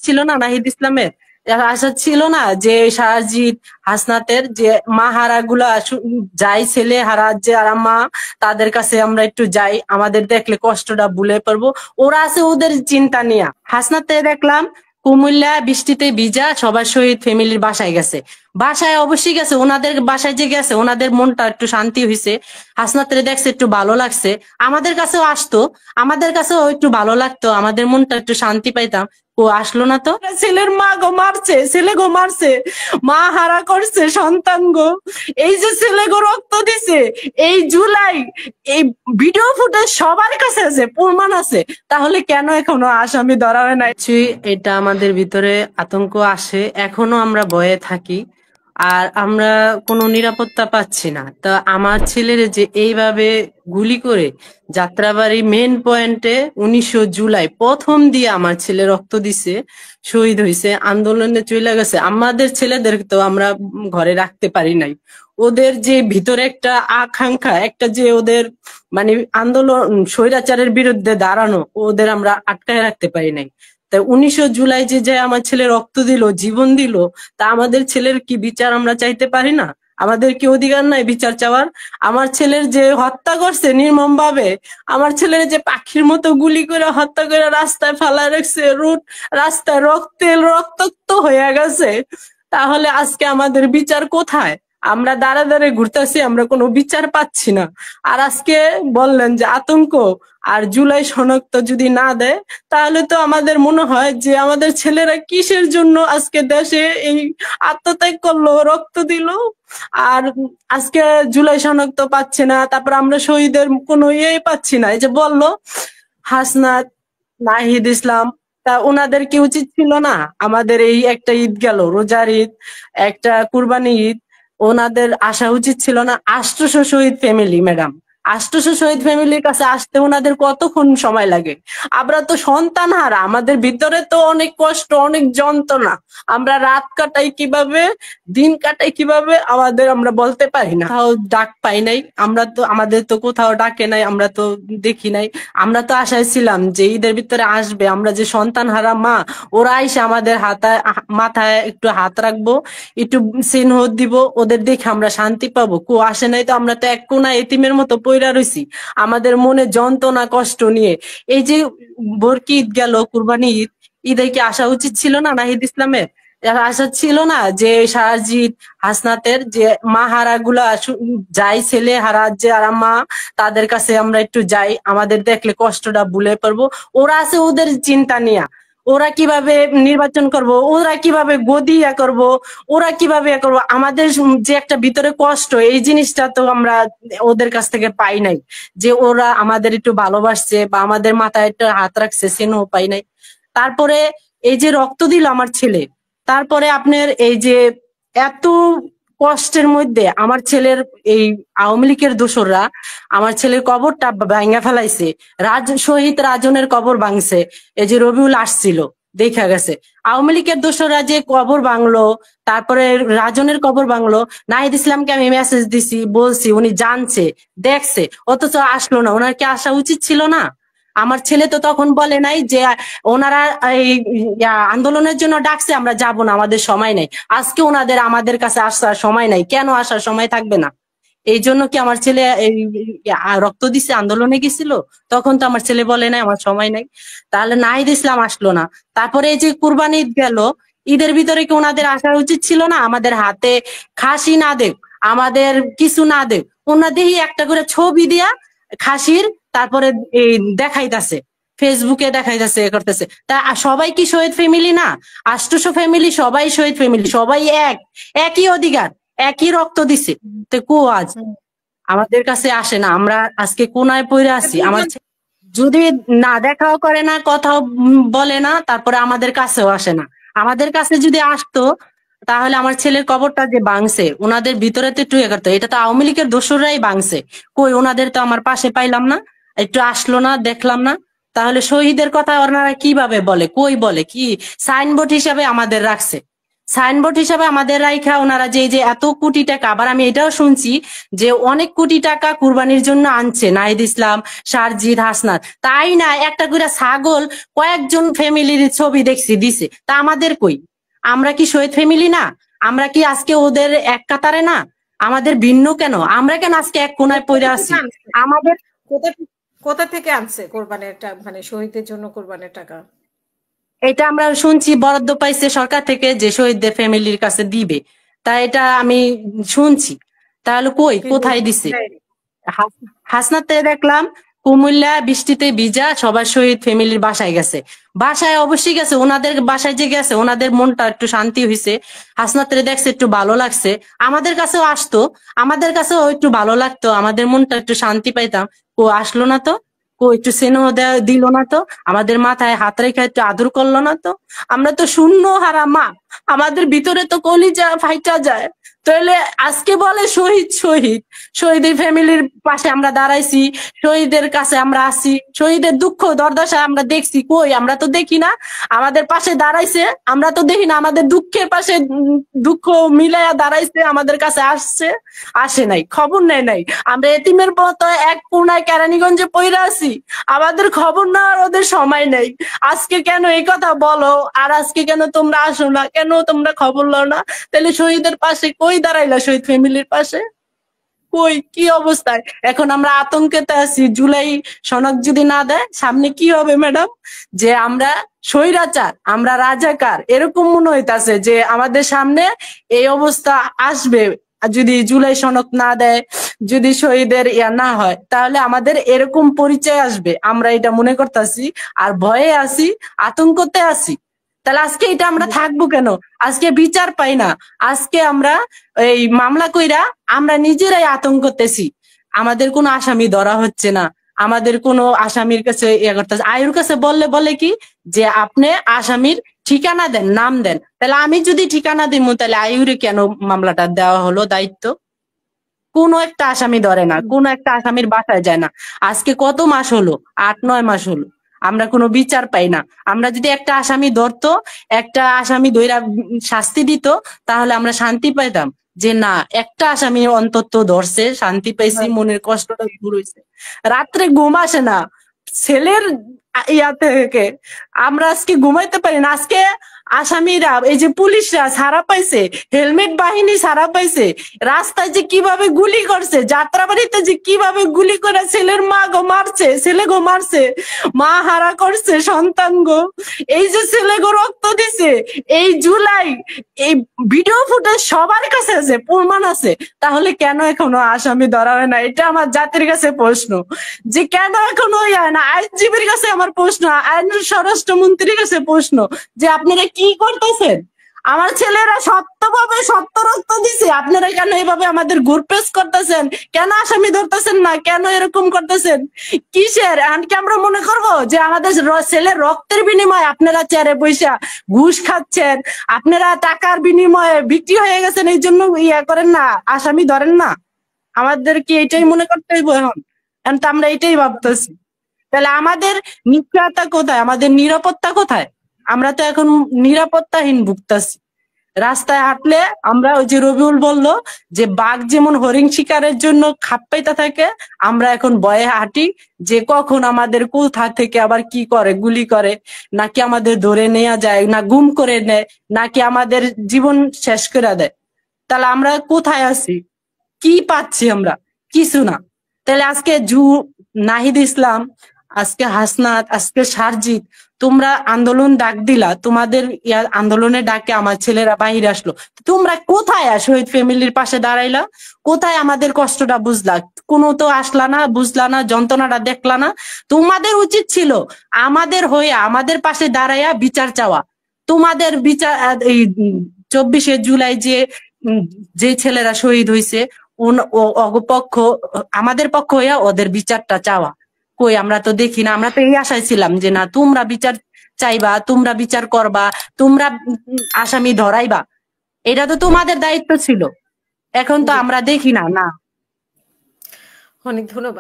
ছিল না নাহিদ ইসলামের? আশা ছিল না যে সারজিৎ হাসনাতের যে মা হারা গুলা যাই ছেলে হারা যে আর মা তাদের কাছে আমরা একটু যাই, আমাদের দেখলে কষ্টটা ভুলে পারবো। ওরা আছে ওদের চিন্তা নিয়ে। হাসনাতে দেখলাম কুমিল্লা বৃষ্টিতে ভিজা সবার সহিত ফ্যামিলির বাসায় গেছে। বাসায় অবশ্যই গেছে, ওনাদের বাসায় যে গেছে ওনাদের মনটা একটু শান্তি হয়েছে। হাসনাতের দেখছে একটু ভালো লাগছে, আমাদের কাছেও আসতো, আমাদের কাছেও একটু ভালো লাগতো, আমাদের মনটা একটু শান্তি পাইতাম। ও আসলো না তো। ছেলের মা গো মারছে, ছেলে গো মারছে, মা হারা করছে সন্তান গো। এই যে ছেলে গো রক্ত দিছে এই জুলাই, এই ভিডিও ফুটেজ সবার কাছে আছে, প্রমাণ আছে, তাহলে কেন এখনো আসামি ধরা হয় নাই? এটা আমাদের ভিতরে আতঙ্ক আসে, এখনো আমরা ভয়ে থাকি, আর আমরা কোনো নিরাপত্তা পাচ্ছি না। তা আমার ছেলের যে এইভাবে গুলি করে যাত্রাবাড়ি মেন পয়েন্টে 19 জুলাই প্রথম দিয়ে আমার ছেলে রক্ত দিছে, শহীদ হয়েছে, আন্দোলনে চলে গেছে, আমাদের ছেলেদের তো আমরা ঘরে রাখতে পারি নাই। ওদের যে ভিতরে একটা আকাঙ্ক্ষা, একটা যে ওদের মানে আন্দোলন স্বৈরাচারের বিরুদ্ধে দাঁড়ানো, ওদের আমরা আটকায় রাখতে পারি নাই। তাই 19 জুলাই যে আমার ছেলে রক্ত দিল, জীবন দিল, তা আমাদের ছেলের কি বিচার আমরা চাইতে পারি না? আমাদের কি অধিকার নাই বিচার চাওয়ার? আমার ছেলের যে হত্যা করছে নির্মম ভাবে, আমার ছেলের যে পাখির মতো গুলি করে হত্যা করে রাস্তায় ফেলা রাখছে, রাস্তায় রক্তাক্ত হয়ে গেছে, তাহলে আজকে আমাদের বিচার কোথায়? আমরা দাঁড়া দাঁড়ে ঘুরতেছি, আমরা কোনো বিচার পাচ্ছি না। আর আজকে বললেন যে আতঙ্ক, আর জুলাই শনাক্ত যদি না দেয়, তাহলে তো আমাদের মনে হয় যে আমাদের ছেলেরা কিসের জন্য আজকে দেশে এই আত্মত্যাগ করলো, রক্ত দিল, আর আজকে জুলাই শনাক্ত পাচ্ছে না, তারপর আমরা শহীদের কোনো ইয়েই পাচ্ছি না। এই যে বললো হাসনাত, নাহিদ ইসলাম, তা ওনাদের কি উচিত ছিল না আমাদের এই একটা ঈদ গেল, রোজার ঈদ, একটা কুরবানি ঈদ, ওনাদের আসা উচিত ছিল না? 800 শহীদ ফ্যামিলি ম্যাডাম, 800 শহীদ ফ্যামিলির কাছে আসতে ওনাদের কতক্ষণ সময় লাগে? আমরা তো সন্তান হারা, আমাদের ভিতরে তো অনেক কষ্ট, অনেক যন্ত্রণা, আমরা রাত কাটাই কিভাবে, দিন কাটাই কিভাবে, আমরা বলতে পারি না। কোথাও ডাক পাই নাই, আমরা তো, আমাদের তো কোথাও ডাকে নাই, আমরা তো দেখি নাই। আমরা তো আশায় ছিলাম যে ঈদের ভিতরে আসবে, আমরা যে সন্তান হারা মা, ওরা এসে আমাদের মাথায় একটু হাত রাখবো, একটু চিহ্ন দিব, ওদের দেখে আমরা শান্তি পাবো। কো আসে নাই তো, আমরা তো এক কোনা এতিমের মতো পইরা রইছি আমাদের মনে যন্ত্রণা কষ্ট নিয়ে। এই যে বরকি ঈদ গেল, কুরবানি ঈদ, ঈদে কি আসা উচিত ছিল না নাহিদ ইসলামের? আশা ছিল না যে সারজিৎ হাসনাতের যে মা হারা গুলা যাই ছেলে হারা যে আর মা তাদের কাছে আমরা একটু যাই, আমাদের দেখলে কষ্টটা ভুলে পারবো। ওরা আছে ওদের চিন্তা নিয়ে, ওরা কিভাবে নির্বাচন করব, ওরা কিভাবে গদি করব, ওরা কিভাবে করব, আমাদের যে একটা ভিতরে কষ্ট, এই জিনিসটা তো আমরা ওদের কাছ থেকে পাই নাই, যে ওরা আমাদের একটু ভালোবাসছে বা আমাদের মাথায় একটু হাত রাখছে, সেনও পাই নাই। তারপরে এই যে রক্ত দিল আমার ছেলে, তারপরে আপনার এই যে এত কষ্টের মধ্যে আমার ছেলের এই আওয়ামী লীগের দোসররা আমার ছেলের কবরটা ভাঙা ফেলাইছে, শহীদ রাজনের কবর ভাঙছে। এই যে রবিউল আসছিল, দেখা গেছে আওয়ামী লীগের দোসররা যে কবর ভাঙলো, তারপরে রাজনের কবর ভাঙলো। নাহিদ ইসলামকে আমি মেসেজ দিছি, বলছি, উনি জানছে, দেখছে, অথচ আসলো না। ওনার কি আসা উচিত ছিল না? আমার ছেলে তো তখন বলে নাই যে ওনারা এই আন্দোলনের জন্য ডাকছে, আমরা যাব না, আমাদের সময় নাই। আজকে ওনাদের আমাদের কাছে আসার সময় নাই, কেন আসার সময় থাকবে না? এই জন্য কি আমার ছেলে রক্ত দিছে, আন্দোলনে গেছিল? তখন তো আমার ছেলে বলে নাই আমার সময় নাই। তাহলে নাহিদ ইসলাম আসলো না। তারপরে এই যে কুরবানি ঈদ গেল, ঈদের ভিতরে কি ওনাদের আসা উচিত ছিল না? আমাদের হাতে খাসি না দেখ, আমাদের কিছু না দেখ, ওনাদেরই একটা করে ছবি দিয়া খাসির, তারপরে এই দেখাইতাছে, ফেসবুকে দেখাইতাছে, এ করতেছে। তা সবাই কি শহীদ ফ্যামিলি না? 800 ফ্যামিলি সবাই শহীদ ফ্যামিলি, সবাই একই অধিকার, একই রক্ত দিছে। তো কো আজ আমাদের কাছে আসে না? আমরা আজকে কোনায় পড়ে আছি। আমার যদি না দেখাও করে না, কথাও বলে না, তারপরে আমাদের কাছেও আসে না। আমাদের কাছে যদি আসতো, তাহলে আমার ছেলের কবরটা যে ভাঙছে, ওনাদের ভিতরে তো একটু ইয়ে করতো। এটা তো আওয়ামী লীগের দোসররাই ভাঙছে, কই ওনাদের তো আমার পাশে পাইলাম না, একটু আসলো না, দেখলাম না। তাহলে শহীদের কথা ওনারা কিভাবে বলে, কই বলে কি? সাইনবোর্ড হিসাবে আমাদের রাখছে, সাইনবোর্ড হিসাবে আমাদের রাইখা ওনারা যে যে এত কোটি টাকা, আবার আমি এটাও শুনছি যে অনেক কোটি টাকা কুরবানির জন্য আনছে নাহিদ ইসলাম, সারজিৎ, হাসনাত। তাই না, একটা করে ছাগল কয়েকজন ফ্যামিলির ছবি দেখছি দিছে, তা আমাদের কই? আমরা কি শহীদ ফ্যামিলি না? আমরা কি আজকে ওদের এক কাতারে না? আমাদের ভিন্ন কেন? আমরা কেন আজকে এক কোনায় পড়ে আছি? আমাদের কোথা থেকে আনছে কোরবানির টাকা, মানে শহীদদের জন্য কোরবানির টাকা? এটা আমরা শুনছি বরাদ্দ পাইছে সরকার থেকে যে শহীদদের ফ্যামিলির কাছে দিবে, তা এটা আমি শুনছি। তাহলে কই, কোথায় দিছে? হাসনাতে দেখলাম কুমিল্লা বৃষ্টিতে ভিজা সবার শহীদ ফ্যামিলির বাসায় গেছে। বাসায় অবশ্যই গেছে, ওনাদের বাসায় যে গেছে ওনাদের মনটা একটু শান্তি হয়েছে। হাসনাতে দেখছে একটু ভালো লাগছে, আমাদের কাছেও আসতো, আমাদের কাছেও একটু ভালো লাগতো, আমাদের মনটা একটু শান্তি পাইতাম। ও আসলো না তো, ও একটু স্নেহ দিল না তো, আমাদের মাথায় হাত রেখে একটু আদর করলো না তো। আমরা তো শূন্য হারা মা, আমাদের ভিতরে তো কলিজা ফাইটা যায়। তাহলে আজকে বলে শহীদ শহীদ, শহীদের ফ্যামিলির পাশে আমরা দাঁড়াইছি, শহীদের কাছে আমরা আছি, শহীদের দুঃখ দুর্দশা আমরা দেখছি, কই? আমরা তো দেখি না। আমাদের পাশে দাঁড়াইছে, আমরা তো দেখি না। আমাদের দুঃখের পাশে দুঃখ মিলাইয়া দাঁড়াইছে, আমাদের কাছে আসছে, আসে নাই, খবর নেয় নাই। আমরা এতিমের মতো এক কোনায় কেরানীগঞ্জে পইরা আছি, আমাদের খবর নেওয়ার ওদের সময় নেই। আজকে কেন এই কথা বলো? আর আজকে কেন তোমরা আসো না? কেন তোমরা খবর লো না? তাহলে শহীদের পাশে কই দাঁড়াইলা? শহীদ ফ্যামিলির পাশে কই? কি অবস্থায়? এখন আমরা আতঙ্কেতে আছি, জুলাই সনদ যদি না দেয় সামনে কি হবে ম্যাডাম? যে আমরা স্বৈরাচার, আমরা রাজাকার, এরকম মনে হইতাছে যে আমাদের সামনে এই অবস্থা আসবে। যদি জুলাই সনদ না দেয়, যদি শহীদের ইয়া না হয়, তাহলে আমাদের এরকম পরিচয় আসবে, আমরা এটা মনে করতেছি। আর ভয়ে আছি, আতঙ্কতে আছি। তাহলে আজকে এটা আমরা থাকবো কেন? আজকে বিচার পাই না, আজকে আমরা এই মামলা কইরা আমরা নিজেরাই আতঙ্কতেছি। আমাদের কোনো আসামি ধরা হচ্ছে না, আমাদের কোনো আসামির কাছে ইয়ে করতেছে। আয়ুর কাছে বললে বলে কি যে আপনি আসামির ঠিকানা দেন, নাম দেন। তাহলে আমি যদি ঠিকানা দিব, তাহলে আয়ুরে কেন মামলাটা দেওয়া হলো দায়িত্ব? কোনো একটা আসামি ধরে না, কোনো একটা আসামির বাসায় যায় না। আজকে কত মাস হলো? 8-9 মাস হলো, আমরা কোনো বিচার পাই না। আমরা যদি একটা আসামি ধরতো, একটা আসামি ধইরা শাস্তি দিত, তাহলে আমরা শান্তি পাইতাম যে না, একটা আসামি অন্তত ধরছে, শান্তি পাইছি, মনের কষ্টটা দূর হইছে। রাত্রে ঘুম আসে না ছেলের ইয়া থেকে, আমরা আজকে ঘুমাইতে পারি না। আজকে আসামিরা, এই যে পুলিশরা ছাড়া পাইছে, হেলমেট বাহিনী ছাড়া পাইছে, রাস্তায় যে কিভাবে গুলি করছে, যাত্রাবাড়িতে যে কিভাবে গুলি করে ছেলের মা গো মারছে, ছেলে গো মারছে, মা হারা করছে সন্তান গো। এই যে ছেলে গো রক্ত দিছে, এই জুলাই, এই ভিডিও ফুটেজ সবার কাছে আছে, প্রমাণ আছে। তাহলে কেন এখনো আসামি ধরা হয় না? এটা আমার জাতির কাছে প্রশ্ন, যে কেন এখনো হয় না। আইনজীবীর কাছে আমার প্রশ্ন, আইন স্বরাষ্ট্রমন্ত্রীর কাছে প্রশ্ন, যে আপনারা কি করতেছেন? আমার ছেলেরা সত্যভাবে সত্য রক্ত দিছে, আপনারা কেন এভাবে আমাদের ঘুরপেস করতেছেন? কেন আসামি ধরতেছেন না? কেন এরকম করতেছেন? কিসের? এমনকি আমরা মনে করব যে আমাদের ছেলের রক্তের বিনিময়ে আপনারা চেয়ারে বৈশা ঘুষ খাচ্ছেন, আপনারা টাকার বিনিময়ে বিক্রি হয়ে গেছেন, এই জন্য ইয়া করেন না, আসামি ধরেন না? আমাদের কি এটাই মনে করতে হইব এখন? এখন তো আমরা এটাই ভাবতেছি। তাহলে আমাদের নিশ্চয়তা কোথায়? আমাদের নিরাপত্তা কোথায়? আমরা তো এখন নিরাপত্তাহীন ভুগতাছি। রাস্তায় হাঁটলে আমরা, ওই যে রবিউল বলল যে বাঘ যেমন হরিণ শিকারের জন্য খাপ পাইতে থাকে, আমরা এখন ভয়ে হাঁটি যে কখন আমাদের কোথা থেকে আবার কি করে, গুলি করে, নাকি আমাদের ধরে নেওয়া যায়, না গুম করে নেয়, নাকি আমাদের জীবন শেষ করে দেয়। তাহলে আমরা কোথায় আছি? কি পাচ্ছি আমরা? কিছু না। তাহলে আজকে নাহিদ ইসলাম, আজকে হাসনাত, আজকে সারজিৎ, তোমরা আন্দোলন ডাক দিলা, তোমাদের আন্দোলনের ডাকে আমার ছেলেরা বাহিরে আসলো, তোমরা কোথায় শহীদ ফ্যামিলির পাশে দাঁড়াইলা? কোথায় আমাদের কষ্টটা বুঝলা? কোনো তো আসলা না, বুঝলা না, যন্ত্রণাটা দেখলা না। তোমাদের উচিত ছিল আমাদের হয়ে, আমাদের পাশে দাঁড়াইয়া বিচার চাওয়া। তোমাদের বিচার, এই 24শে জুলাই যে ছেলেরা শহীদ হয়েছে, অগপক্ষ, আমাদের পক্ষ হইয়া ওদের বিচারটা চাওয়া। কই? আমরা তো দেখি না। আমরা তো এই আশায় ছিলাম যে না, তোমরা বিচার চাইবা, তোমরা বিচার করবা, তোমরা আসামি ধরাইবা, এটা তো তোমাদের দায়িত্ব ছিল। এখন তো আমরা দেখি না। না, অনেক ধন্যবাদ।